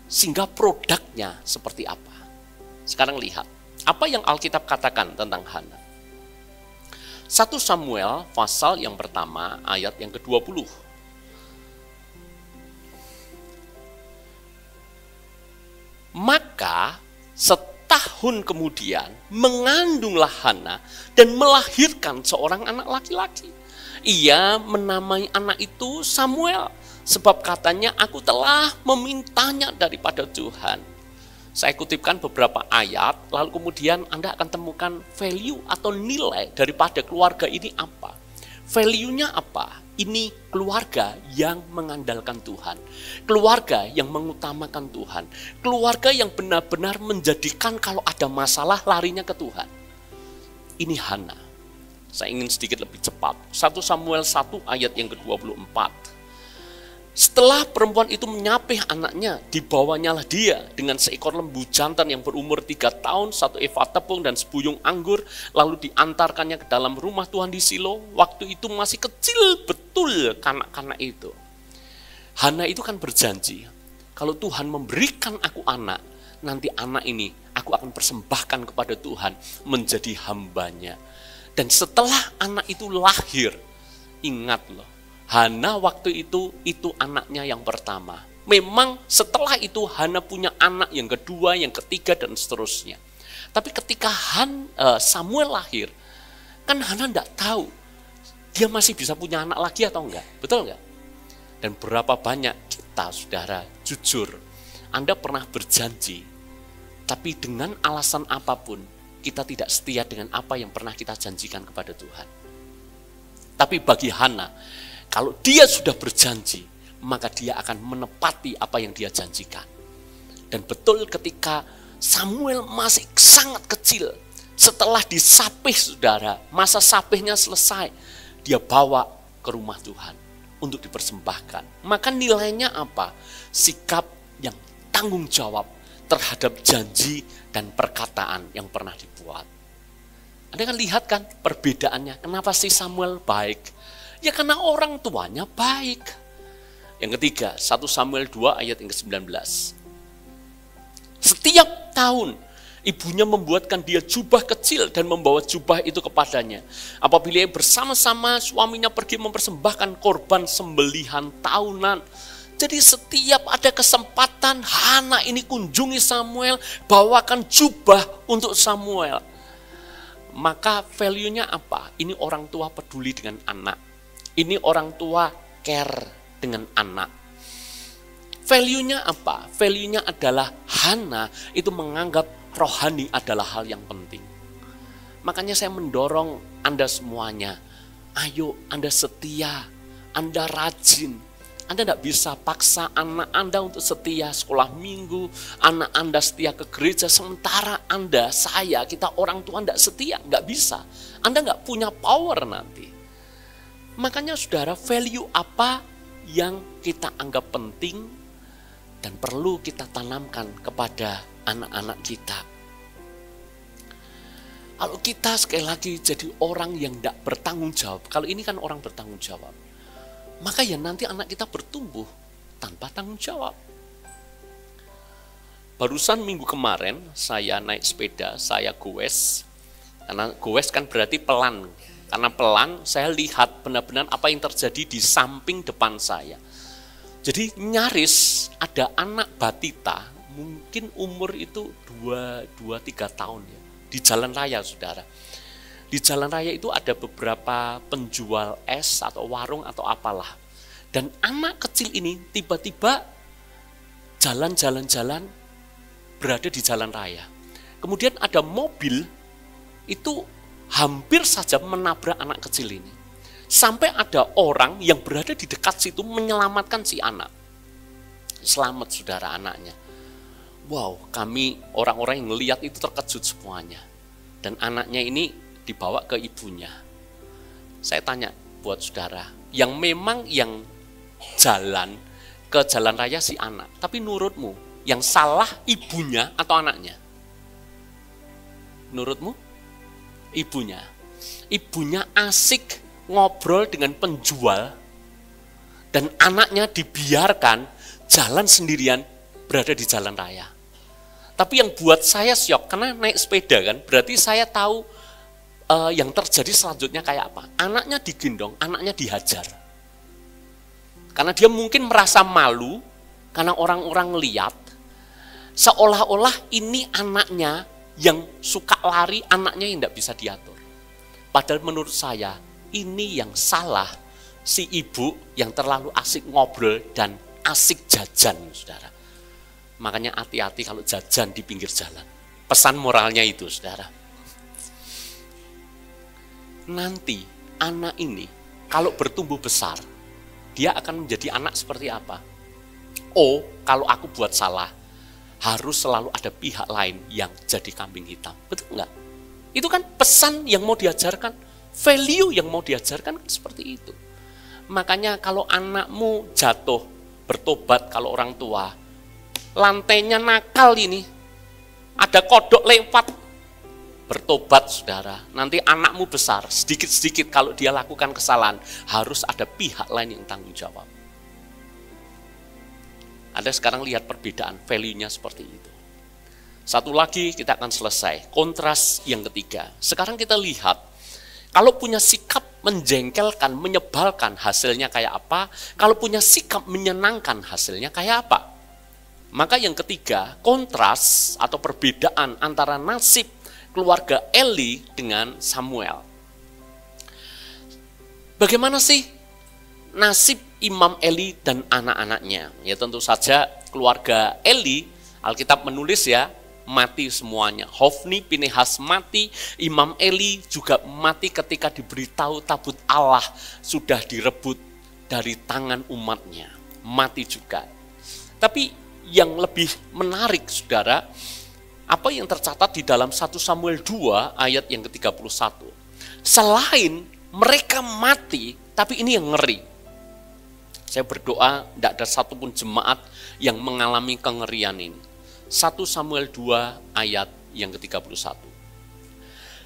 sehingga produknya seperti apa? Sekarang lihat, apa yang Alkitab katakan tentang Hana. 1 Samuel pasal yang pertama ayat yang ke-20. Maka setahun kemudian mengandunglah Hana dan melahirkan seorang anak laki-laki. Ia menamai anak itu Samuel, sebab katanya aku telah memintanya daripada Tuhan. Saya kutipkan beberapa ayat, lalu kemudian Anda akan temukan value atau nilai daripada keluarga ini apa. Value-nya apa? Ini keluarga yang mengandalkan Tuhan. Keluarga yang mengutamakan Tuhan. Keluarga yang benar-benar menjadikan kalau ada masalah larinya ke Tuhan. Ini Hana. Saya ingin sedikit lebih cepat. 1 Samuel 1 ayat yang ke-24. Setelah perempuan itu menyapih anaknya, dibawanyalah dia dengan seekor lembu jantan yang berumur 3 tahun, 1 eva tepung dan sebuyung anggur, lalu diantarkannya ke dalam rumah Tuhan di Silo. Waktu itu masih kecil betul kanak-kanak itu. Hana itu kan berjanji, kalau Tuhan memberikan aku anak, nanti anak ini aku akan persembahkan kepada Tuhan menjadi hambanya. Dan setelah anak itu lahir, ingat loh, Hana waktu itu anaknya yang pertama. Memang setelah itu Hana punya anak yang kedua, yang ketiga, dan seterusnya. Tapi ketika Samuel lahir, kan Hana tidak tahu dia masih bisa punya anak lagi atau enggak. Betul enggak? Dan berapa banyak kita, saudara, jujur, Anda pernah berjanji, tapi dengan alasan apapun, kita tidak setia dengan apa yang pernah kita janjikan kepada Tuhan. Tapi bagi Hana, kalau dia sudah berjanji, maka dia akan menepati apa yang dia janjikan. Dan betul ketika Samuel masih sangat kecil, setelah disapih, saudara, masa sapihnya selesai, dia bawa ke rumah Tuhan untuk dipersembahkan. Maka nilainya apa? Sikap yang tanggung jawab terhadap janji dan perkataan yang pernah dibuat. Anda kan lihat kan perbedaannya, kenapa sih Samuel baik? Ya karena orang tuanya baik. Yang ketiga, 1 Samuel 2 ayat yang ke-19. Setiap tahun ibunya membuatkan dia jubah kecil dan membawa jubah itu kepadanya. Apabila ia bersama-sama suaminya pergi mempersembahkan korban sembelihan tahunan. Jadi setiap ada kesempatan Hana ini kunjungi Samuel, bawakan jubah untuk Samuel. Maka value-nya apa? Ini orang tua peduli dengan anak. Ini orang tua care dengan anak. Value-nya apa? Value-nya adalah Hana itu menganggap rohani adalah hal yang penting. Makanya saya mendorong Anda semuanya, ayo Anda setia, Anda rajin. Anda tidak bisa paksa anak Anda untuk setia sekolah minggu, anak Anda setia ke gereja, sementara Anda, kita orang tua tidak setia, nggak bisa. Anda nggak punya power nanti. Makanya saudara, value apa yang kita anggap penting dan perlu kita tanamkan kepada anak-anak kita. Kalau kita sekali lagi jadi orang yang tidak bertanggung jawab, kalau ini kan orang bertanggung jawab, maka ya nanti anak kita bertumbuh tanpa tanggung jawab. Barusan minggu kemarin saya naik sepeda, saya goes, karena goes kan berarti pelan. Karena pelan, saya lihat benar-benar apa yang terjadi di samping depan saya. Jadi nyaris ada anak batita, mungkin umur itu 2-3 tahun ya, di jalan raya, saudara. Di jalan raya itu ada beberapa penjual es atau warung atau apalah. Dan anak kecil ini tiba-tiba jalan-jalan-jalan berada di jalan raya. Kemudian ada mobil itu hampir saja menabrak anak kecil ini. Sampai ada orang yang berada di dekat situ menyelamatkan si anak. Selamat saudara anaknya. Wow, kami orang-orang yang melihat itu terkejut semuanya. Dan anaknya ini dibawa ke ibunya. Saya tanya buat saudara, yang memang yang jalan ke jalan raya si anak. Tapi menurutmu, yang salah ibunya atau anaknya? Menurutmu? Ibunya. Ibunya asik ngobrol dengan penjual dan anaknya dibiarkan jalan sendirian berada di jalan raya. Tapi yang buat saya syok, karena naik sepeda kan, berarti saya tahu yang terjadi selanjutnya kayak apa. Anaknya digendong, anaknya dihajar. Karena dia mungkin merasa malu, karena orang-orang lihat, seolah-olah ini anaknya yang suka lari, anaknya yang tidak bisa diatur. Padahal menurut saya, ini yang salah si ibu yang terlalu asik ngobrol dan asik jajan, saudara. Makanya hati-hati kalau jajan di pinggir jalan. Pesan moralnya itu, saudara. Nanti anak ini kalau bertumbuh besar, dia akan menjadi anak seperti apa? Oh, kalau aku buat salah, harus selalu ada pihak lain yang jadi kambing hitam. Betul enggak? Itu kan pesan yang mau diajarkan, value yang mau diajarkan kan seperti itu. Makanya kalau anakmu jatuh, bertobat kalau orang tua, lantainya nakal ini, ada kodok lewat, bertobat saudara. Nanti anakmu besar, sedikit-sedikit kalau dia lakukan kesalahan, harus ada pihak lain yang tanggung jawab. Anda sekarang lihat perbedaan value-nya seperti itu. Satu lagi kita akan selesai, kontras yang ketiga. Sekarang kita lihat, kalau punya sikap menjengkelkan, menyebalkan, hasilnya kayak apa? Kalau punya sikap menyenangkan, hasilnya kayak apa? Maka yang ketiga, kontras atau perbedaan antara nasib keluarga Eli dengan Samuel. Bagaimana sih nasib Imam Eli dan anak-anaknya? Ya tentu saja keluarga Eli, Alkitab menulis ya, mati semuanya. Hofni, Pinehas mati, Imam Eli juga mati ketika diberitahu tabut Allah sudah direbut dari tangan umatnya. Mati juga. Tapi yang lebih menarik saudara, apa yang tercatat di dalam 1 Samuel 2 ayat yang ke-31. Selain mereka mati, tapi ini yang ngeri. Saya berdoa tidak ada satupun jemaat yang mengalami kengerian ini. 1 Samuel 2 ayat yang ke-31.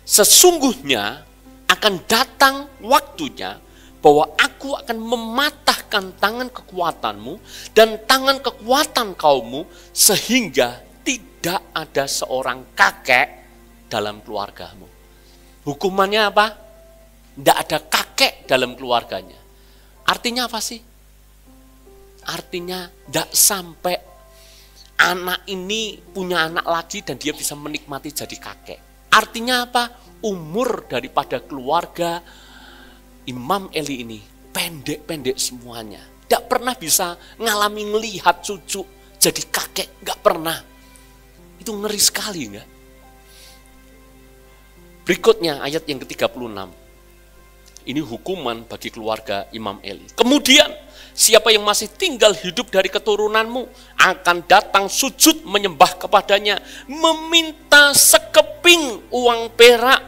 Sesungguhnya akan datang waktunya bahwa aku akan mematahkan tangan kekuatanmu dan tangan kekuatan kaummu sehingga tidak ada seorang kakek dalam keluargamu. Hukumannya apa? Tidak ada kakek dalam keluarganya. Artinya apa sih? Artinya tidak sampai anak ini punya anak lagi dan dia bisa menikmati jadi kakek. Artinya apa? Umur daripada keluarga Imam Eli ini pendek-pendek semuanya. Tidak pernah bisa ngalami melihat cucu jadi kakek, nggak pernah. Itu ngeri sekali enggak? Berikutnya ayat yang ke-36. Ini hukuman bagi keluarga Imam Eli. Kemudian siapa yang masih tinggal hidup dari keturunanmu akan datang sujud menyembah kepadanya, meminta sekeping uang perak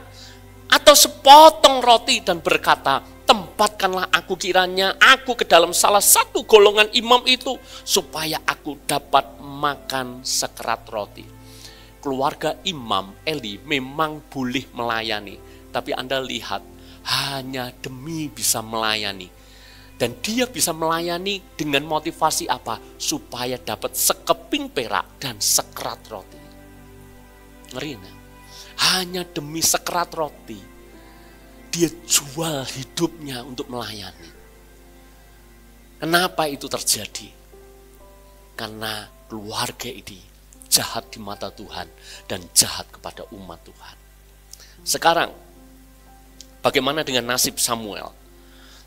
atau sepotong roti dan berkata, tempatkanlah aku kiranya aku ke dalam salah satu golongan imam itu supaya aku dapat makan sekerat roti. Keluarga Imam Eli memang boleh melayani, tapi Anda lihat hanya demi bisa melayani. Dan dia bisa melayani dengan motivasi apa? Supaya dapat sekeping perak dan sekerat roti. Ngeri nah? Hanya demi sekerat roti, dia jual hidupnya untuk melayani. Kenapa itu terjadi? Karena keluarga ini jahat di mata Tuhan dan jahat kepada umat Tuhan. Sekarang, bagaimana dengan nasib Samuel?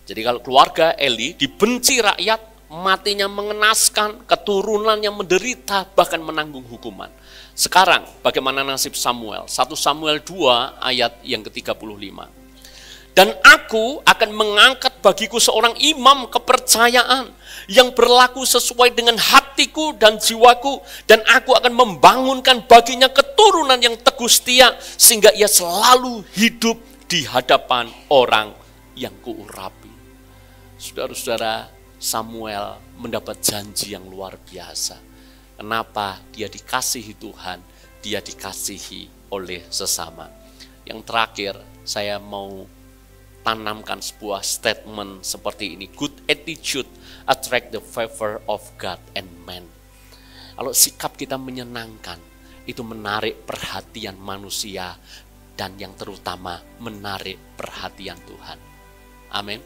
Jadi kalau keluarga Eli dibenci rakyat, matinya mengenaskan, keturunannya menderita, bahkan menanggung hukuman. Sekarang bagaimana nasib Samuel? 1 Samuel 2 ayat yang ke-35. Dan aku akan mengangkat bagiku seorang imam kepercayaan yang berlaku sesuai dengan hatiku dan jiwaku, dan aku akan membangunkan baginya keturunan yang teguh setia, sehingga ia selalu hidup di hadapan orang yang kuurapi. Saudara-saudara, Samuel mendapat janji yang luar biasa. Kenapa? Dia dikasihi Tuhan, dia dikasihi oleh sesama. Yang terakhir, saya mau tanamkan sebuah statement seperti ini. Good attitude attract the favor of God and man. Kalau sikap kita menyenangkan, itu menarik perhatian manusia, dan yang terutama menarik perhatian Tuhan. Amin.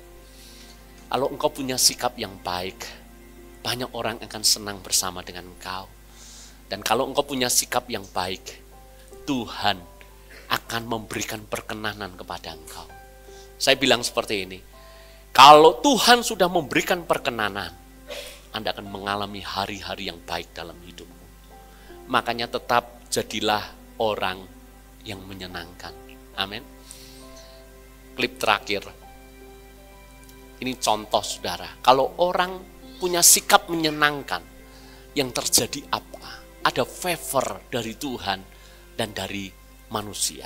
Kalau engkau punya sikap yang baik, banyak orang akan senang bersama dengan engkau. Dan kalau engkau punya sikap yang baik, Tuhan akan memberikan perkenanan kepada engkau. Saya bilang seperti ini, kalau Tuhan sudah memberikan perkenanan, Anda akan mengalami hari-hari yang baik dalam hidupmu. Makanya tetap jadilah orang yang menyenangkan. Amin. Klip terakhir. Ini contoh saudara, kalau orang punya sikap menyenangkan, yang terjadi apa? Ada favor dari Tuhan dan dari manusia.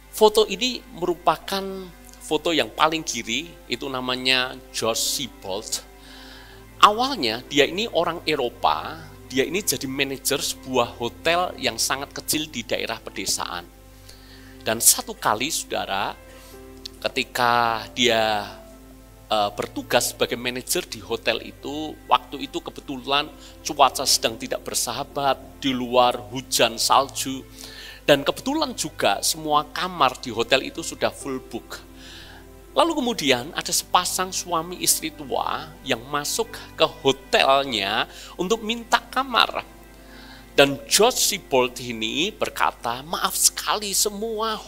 Foto ini merupakan foto yang paling kiri, itu namanya George Siebold. Awalnya dia ini orang Eropa, dia ini jadi manajer sebuah hotel yang sangat kecil di daerah pedesaan. Dan satu kali saudara, ketika dia bertugas sebagai manajer di hotel itu, waktu itu kebetulan cuaca sedang tidak bersahabat, di luar hujan salju, dan kebetulan juga semua kamar di hotel itu sudah full book. Lalu kemudian ada sepasang suami istri tua yang masuk ke hotelnya untuk minta kamar. Dan George Siebold ini berkata, maaf sekali semua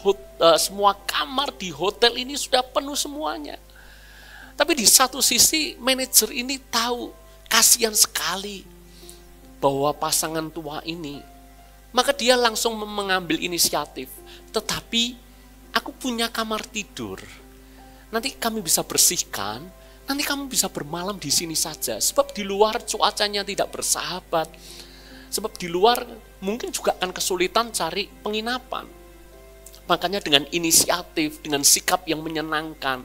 kamar di hotel ini sudah penuh semuanya. Tapi di satu sisi manajer ini tahu kasihan sekali bahwa pasangan tua ini. Maka dia langsung mengambil inisiatif. Tetapi aku punya kamar tidur. Nanti kami bisa bersihkan, nanti kamu bisa bermalam di sini saja. Sebab di luar cuacanya tidak bersahabat. Sebab di luar mungkin juga akan kesulitan cari penginapan. Makanya dengan inisiatif, dengan sikap yang menyenangkan,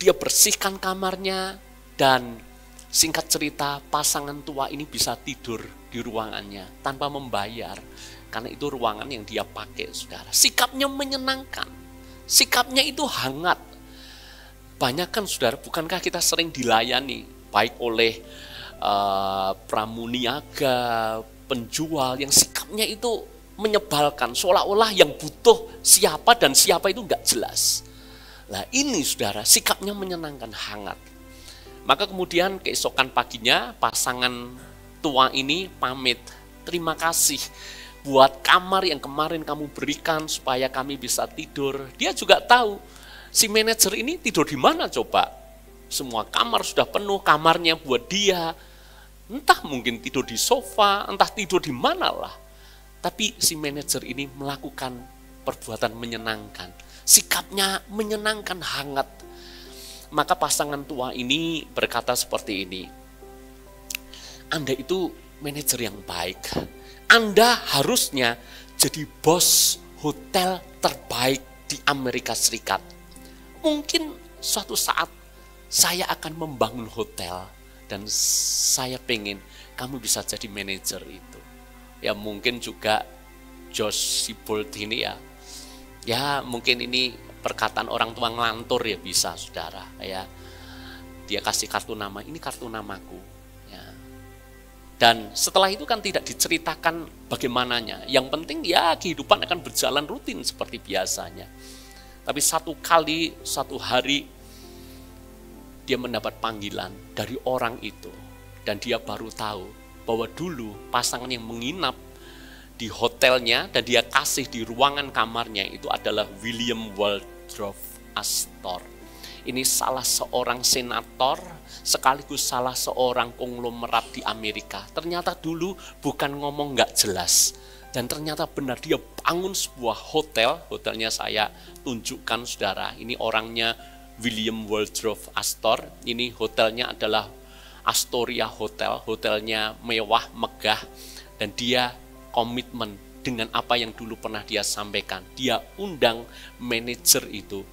dia bersihkan kamarnya, dan singkat cerita pasangan tua ini bisa tidur di ruangannya tanpa membayar. Karena itu ruangan yang dia pakai saudara. Sikapnya menyenangkan, sikapnya itu hangat. Banyak kan saudara, bukankah kita sering dilayani baik oleh pramuniaga, penjual yang sikapnya itu menyebalkan, seolah-olah yang butuh siapa dan siapa itu enggak jelas. Nah ini saudara, sikapnya menyenangkan, hangat. Maka kemudian keesokan paginya pasangan tua ini pamit, terima kasih buat kamar yang kemarin kamu berikan supaya kami bisa tidur. Dia juga tahu si manajer ini tidur di mana coba. Semua kamar sudah penuh, kamarnya buat dia. Entah mungkin tidur di sofa, entah tidur di mana lah. Tapi si manajer ini melakukan perbuatan menyenangkan. Sikapnya menyenangkan, hangat. Maka pasangan tua ini berkata seperti ini, Anda itu manajer yang baik. Anda harusnya jadi bos hotel terbaik di Amerika Serikat. Mungkin suatu saat saya akan membangun hotel dan saya pengen kamu bisa jadi manajer itu. Ya mungkin juga Josh Siebold ini ya mungkin ini perkataan orang tua ngelantur ya bisa saudara ya. Dia kasih kartu nama, ini kartu namaku ya. Dan setelah itu kan tidak diceritakan bagaimananya. Yang penting ya kehidupan akan berjalan rutin seperti biasanya. Tapi satu hari dia mendapat panggilan dari orang itu. Dan dia baru tahu bahwa dulu pasangan yang menginap di hotelnya dan dia kasih di ruangan kamarnya itu adalah William Waldorf Astor. Ini salah seorang senator, sekaligus salah seorang konglomerat di Amerika. Ternyata dulu bukan ngomong nggak jelas. Dan ternyata benar dia bangun sebuah hotel. Hotelnya saya tunjukkan saudara. Ini orangnya William Waldorf Astor. Ini hotelnya adalah Astoria Hotel. Hotelnya mewah, megah. Dan dia komitmen dengan apa yang dulu pernah dia sampaikan. Dia undang manajer itu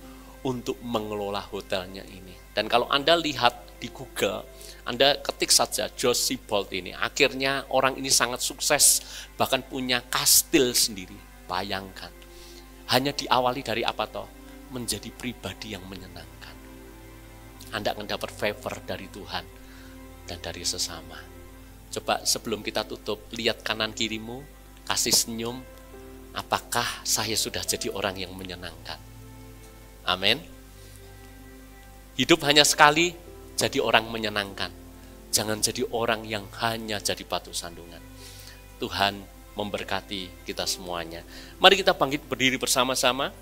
untuk mengelola hotelnya ini. Dan kalau Anda lihat di Google, Anda ketik saja Josh Siebold ini. Akhirnya orang ini sangat sukses, bahkan punya kastil sendiri. Bayangkan, hanya diawali dari apa toh? Menjadi pribadi yang menyenangkan. Anda akan dapat favor dari Tuhan dan dari sesama. Coba sebelum kita tutup, lihat kanan kirimu, kasih senyum. Apakah saya sudah jadi orang yang menyenangkan? Amin. Hidup hanya sekali, jadi orang menyenangkan. Jangan jadi orang yang hanya jadi batu sandungan. Tuhan memberkati kita semuanya. Mari kita bangkit berdiri bersama-sama.